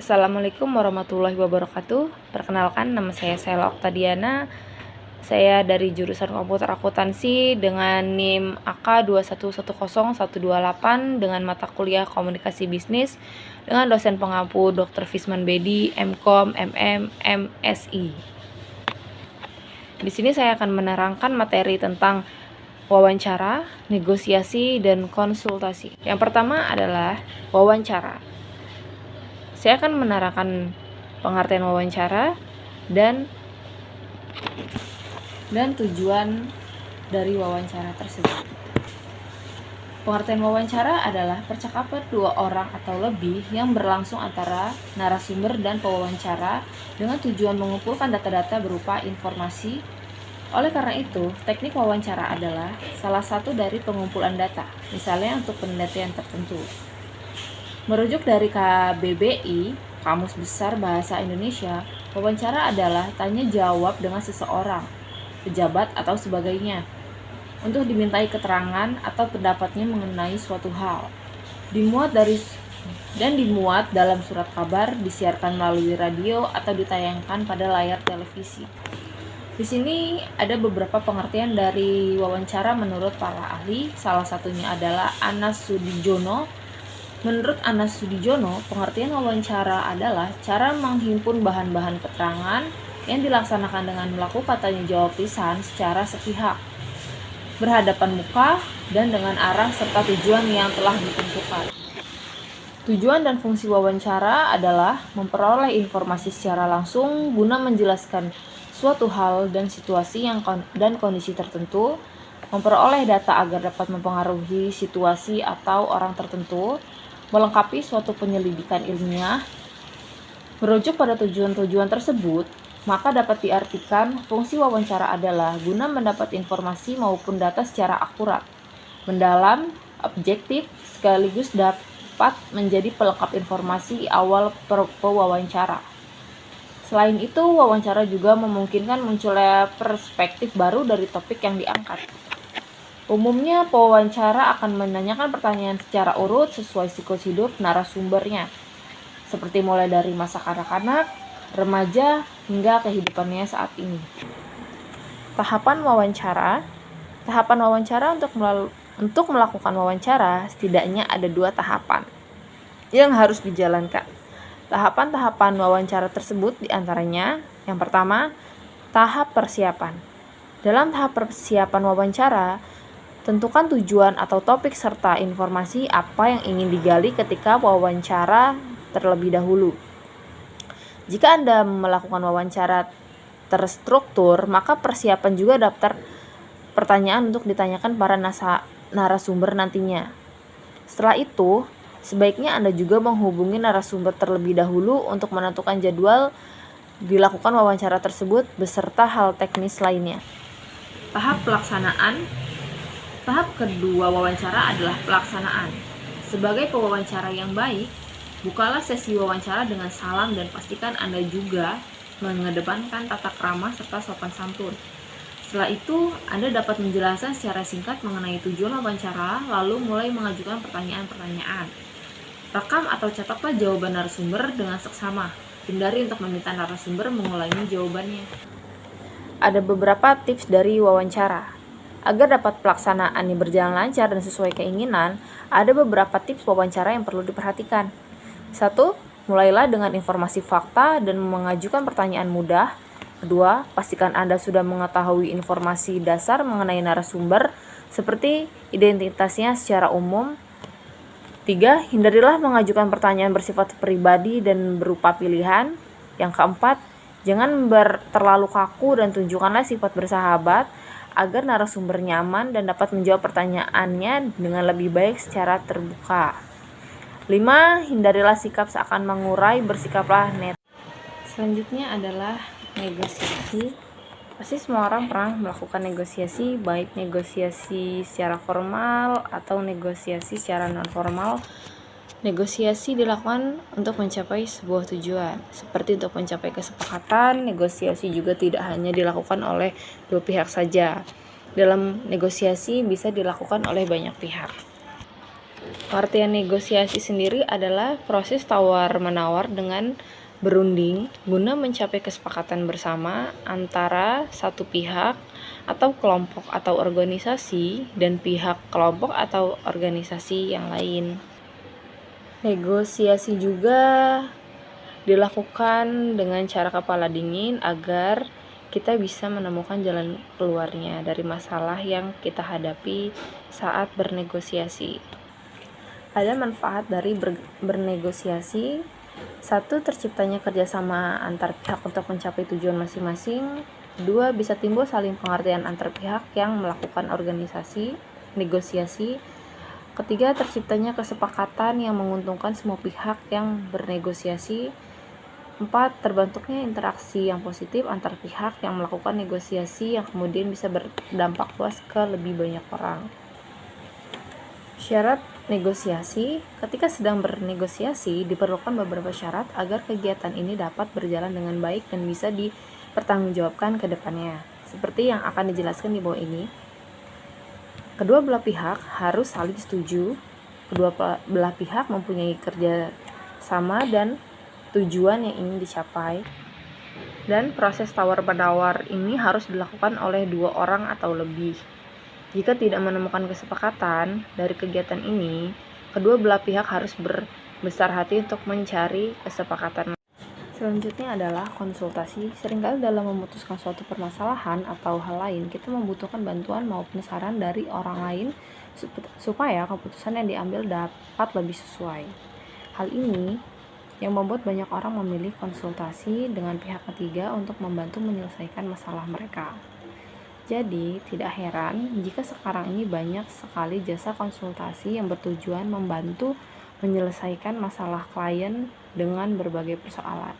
Assalamualaikum warahmatullahi wabarakatuh. Perkenalkan, nama saya Sela Oktadiana. Saya dari jurusan Komputer Akuntansi dengan NIM AK 2110128 dengan mata kuliah Komunikasi Bisnis dengan dosen pengampu Dr. Fisman Bedi, MKom, MM, MSI. Di sini saya akan menerangkan materi tentang wawancara, negosiasi, dan konsultasi. Yang pertama adalah wawancara. Saya akan menerangkan pengertian wawancara dan tujuan dari wawancara tersebut. Pengertian wawancara adalah percakapan dua orang atau lebih yang berlangsung antara narasumber dan pewawancara dengan tujuan mengumpulkan data-data berupa informasi. Oleh karena itu, teknik wawancara adalah salah satu dari pengumpulan data, misalnya untuk penelitian tertentu. Merujuk dari KBBI, Kamus Besar Bahasa Indonesia, wawancara adalah tanya jawab dengan seseorang, pejabat atau sebagainya, untuk dimintai keterangan atau pendapatnya mengenai suatu hal. Dimuat dalam surat kabar, disiarkan melalui radio atau ditayangkan pada layar televisi. Di sini ada beberapa pengertian dari wawancara menurut para ahli. Salah satunya adalah Anas Sudijono. Menurut Anas Sudijono, pengertian wawancara adalah cara menghimpun bahan-bahan keterangan yang dilaksanakan dengan melakukan tanya jawab lisan secara sepihak, berhadapan muka, dan dengan arah serta tujuan yang telah ditentukan. Tujuan dan fungsi wawancara adalah memperoleh informasi secara langsung guna menjelaskan suatu hal dan situasi dan kondisi tertentu, memperoleh data agar dapat mempengaruhi situasi atau orang tertentu, melengkapi suatu penyelidikan ilmiah. Merujuk pada tujuan-tujuan tersebut, maka dapat diartikan fungsi wawancara adalah guna mendapat informasi maupun data secara akurat, mendalam, objektif, sekaligus dapat menjadi pelengkap informasi awal pewawancara. Selain itu, wawancara juga memungkinkan munculnya perspektif baru dari topik yang diangkat. Umumnya, pewawancara akan menanyakan pertanyaan secara urut sesuai siklus hidup narasumbernya, seperti mulai dari masa kanak-kanak, remaja, hingga kehidupannya saat ini. Tahapan wawancara untuk melakukan wawancara, setidaknya ada 2 tahapan yang harus dijalankan. Tahapan-tahapan wawancara tersebut diantaranya, yang pertama, tahap persiapan. Dalam tahap persiapan wawancara, tentukan tujuan atau topik serta informasi apa yang ingin digali ketika wawancara terlebih dahulu. Jika Anda melakukan wawancara terstruktur, maka persiapan juga daftar pertanyaan untuk ditanyakan para narasumber nantinya. Setelah itu, sebaiknya Anda juga menghubungi narasumber terlebih dahulu untuk menentukan jadwal dilakukan wawancara tersebut beserta hal teknis lainnya. Tahap kedua wawancara adalah pelaksanaan. Sebagai pewawancara yang baik, bukalah sesi wawancara dengan salam dan pastikan Anda juga mengedepankan tata krama serta sopan santun. Setelah itu, Anda dapat menjelaskan secara singkat mengenai tujuan wawancara, lalu mulai mengajukan pertanyaan-pertanyaan. Rekam atau catatlah jawaban narasumber dengan seksama. Hindari untuk meminta narasumber mengulangi jawabannya. Ada beberapa tips dari wawancara. Agar dapat pelaksanaan yang berjalan lancar dan sesuai keinginan, ada beberapa tips wawancara yang perlu diperhatikan. 1. Mulailah dengan informasi fakta dan mengajukan pertanyaan mudah. 2. Pastikan Anda sudah mengetahui informasi dasar mengenai narasumber, seperti identitasnya secara umum. 3. Hindarilah mengajukan pertanyaan bersifat pribadi dan berupa pilihan. Yang keempat, jangan terlalu kaku dan tunjukkanlah sifat bersahabat, agar narasumber nyaman dan dapat menjawab pertanyaannya dengan lebih baik secara terbuka. 5. Hindarilah sikap seakan mengurai, bersikaplah net. Selanjutnya adalah negosiasi. Pasti semua orang pernah melakukan negosiasi, baik negosiasi secara formal atau negosiasi secara non-formal. Negosiasi dilakukan untuk mencapai sebuah tujuan, seperti untuk mencapai kesepakatan. Negosiasi juga tidak hanya dilakukan oleh 2 pihak saja. Dalam negosiasi bisa dilakukan oleh banyak pihak. Pengertian negosiasi sendiri adalah proses tawar-menawar dengan berunding guna mencapai kesepakatan bersama antara satu pihak atau kelompok atau organisasi dan pihak kelompok atau organisasi yang lain. Negosiasi juga dilakukan dengan cara kepala dingin agar kita bisa menemukan jalan keluarnya dari masalah yang kita hadapi saat bernegosiasi. Ada manfaat dari bernegosiasi. 1. Terciptanya kerjasama antar pihak untuk mencapai tujuan masing-masing. 2. Bisa timbul saling pengertian antar pihak yang melakukan organisasi negosiasi. 3. Terciptanya kesepakatan yang menguntungkan semua pihak yang bernegosiasi. 4. Terbentuknya interaksi yang positif antar pihak yang melakukan negosiasi yang kemudian bisa berdampak luas ke lebih banyak orang. Syarat negosiasi. Ketika sedang bernegosiasi, diperlukan beberapa syarat agar kegiatan ini dapat berjalan dengan baik dan bisa dipertanggungjawabkan ke depannya. Seperti yang akan dijelaskan di bawah ini. Kedua belah pihak harus saling setuju. Kedua belah pihak mempunyai kerja sama dan tujuan yang ingin dicapai. Dan proses tawar-menawar ini harus dilakukan oleh 2 orang atau lebih. Jika tidak menemukan kesepakatan dari kegiatan ini, kedua belah pihak harus berbesar hati untuk mencari kesepakatan. Selanjutnya adalah konsultasi. Seringkali dalam memutuskan suatu permasalahan atau hal lain, kita membutuhkan bantuan maupun saran dari orang lain supaya keputusan yang diambil dapat lebih sesuai. Hal ini yang membuat banyak orang memilih konsultasi dengan pihak ketiga untuk membantu menyelesaikan masalah mereka. Jadi, tidak heran jika sekarang ini banyak sekali jasa konsultasi yang bertujuan membantu menyelesaikan masalah klien dengan berbagai persoalan.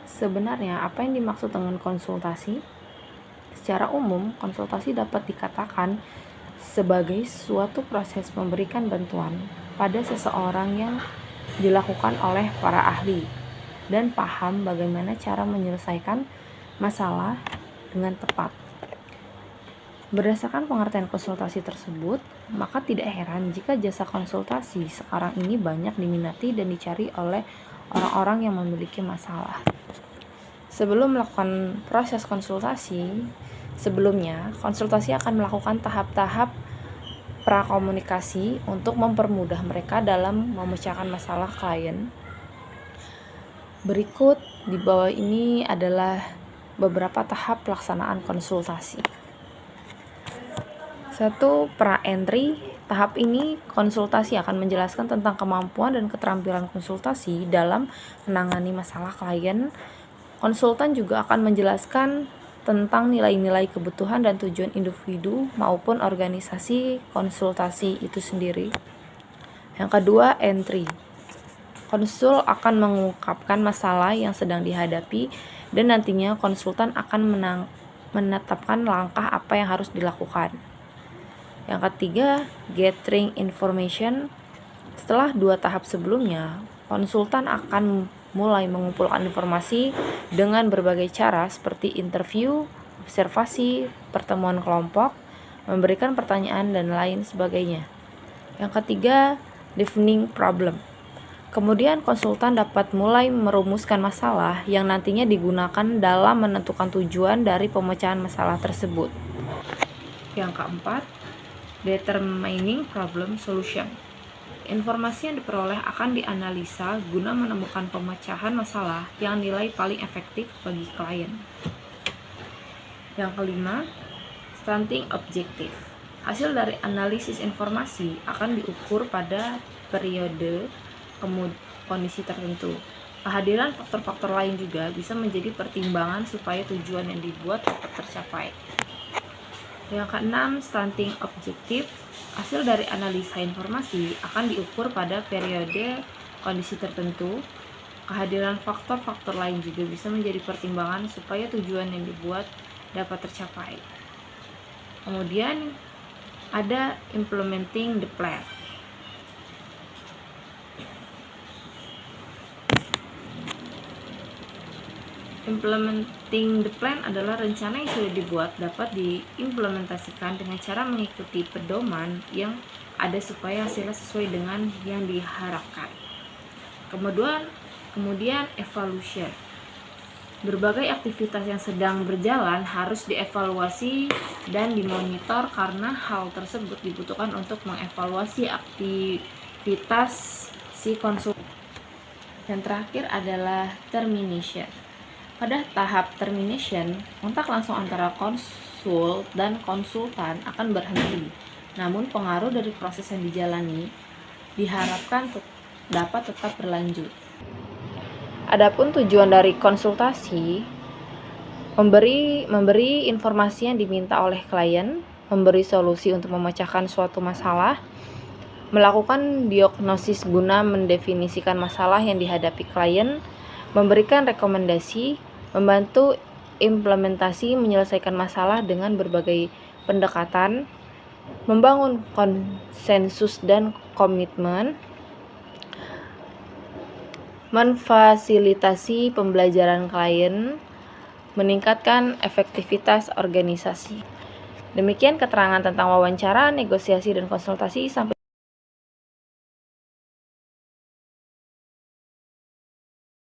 Sebenarnya apa yang dimaksud dengan konsultasi? Secara umum, konsultasi dapat dikatakan sebagai suatu proses memberikan bantuan pada seseorang yang dilakukan oleh para ahli dan paham bagaimana cara menyelesaikan masalah dengan tepat. Berdasarkan pengertian konsultasi tersebut, maka tidak heran jika jasa konsultasi sekarang ini banyak diminati dan dicari oleh orang-orang yang memiliki masalah. Sebelum melakukan proses konsultasi, sebelumnya konsultasi akan melakukan tahap-tahap prakomunikasi untuk mempermudah mereka dalam memecahkan masalah klien. Berikut di bawah ini adalah beberapa tahap pelaksanaan konsultasi. 1. Pra-entry. Tahap ini konsultasi akan menjelaskan tentang kemampuan dan keterampilan konsultasi dalam menangani masalah klien. Konsultan juga akan menjelaskan tentang nilai-nilai kebutuhan dan tujuan individu maupun organisasi konsultasi itu sendiri. Yang kedua, entry. Konsul akan mengungkapkan masalah yang sedang dihadapi dan nantinya konsultan akan menetapkan langkah apa yang harus dilakukan. Yang ketiga, gathering information. Setelah 2 tahap sebelumnya, konsultan akan mulai mengumpulkan informasi dengan berbagai cara seperti interview, observasi, pertemuan kelompok, memberikan pertanyaan, dan lain sebagainya. Yang ketiga, defining problem. Kemudian konsultan dapat mulai merumuskan masalah yang nantinya digunakan dalam menentukan tujuan dari pemecahan masalah tersebut. Yang keempat, determining problem solution. Informasi yang diperoleh akan dianalisa guna menemukan pemecahan masalah yang nilai paling efektif bagi klien. Yang kelima, stunting objective. Hasil dari analisis informasi akan diukur pada periode kondisi tertentu. Kehadiran faktor-faktor lain juga bisa menjadi pertimbangan supaya tujuan yang dibuat dapat tercapai. Yang keenam, stunting objektif. Hasil dari analisa informasi akan diukur pada periode kondisi tertentu. Kehadiran faktor-faktor lain juga bisa menjadi pertimbangan supaya tujuan yang dibuat dapat tercapai. Kemudian ada implementing the plan. Implementing the plan adalah rencana yang sudah dibuat dapat diimplementasikan dengan cara mengikuti pedoman yang ada supaya hasilnya sesuai dengan yang diharapkan. Kemudian evaluation. Berbagai aktivitas yang sedang berjalan harus dievaluasi dan dimonitor karena hal tersebut dibutuhkan untuk mengevaluasi aktivitas si konsultan. Yang terakhir adalah termination. Pada tahap termination, kontak langsung antara konsul dan konsultan akan berhenti. Namun pengaruh dari proses yang dijalani diharapkan dapat tetap berlanjut. Adapun tujuan dari konsultasi, memberi informasi yang diminta oleh klien, memberi solusi untuk memecahkan suatu masalah, melakukan diagnosis guna mendefinisikan masalah yang dihadapi klien, memberikan rekomendasi, membantu implementasi menyelesaikan masalah dengan berbagai pendekatan, membangun konsensus dan komitmen, memfasilitasi pembelajaran klien, meningkatkan efektivitas organisasi. Demikian keterangan tentang wawancara, negosiasi, dan konsultasi. Sampai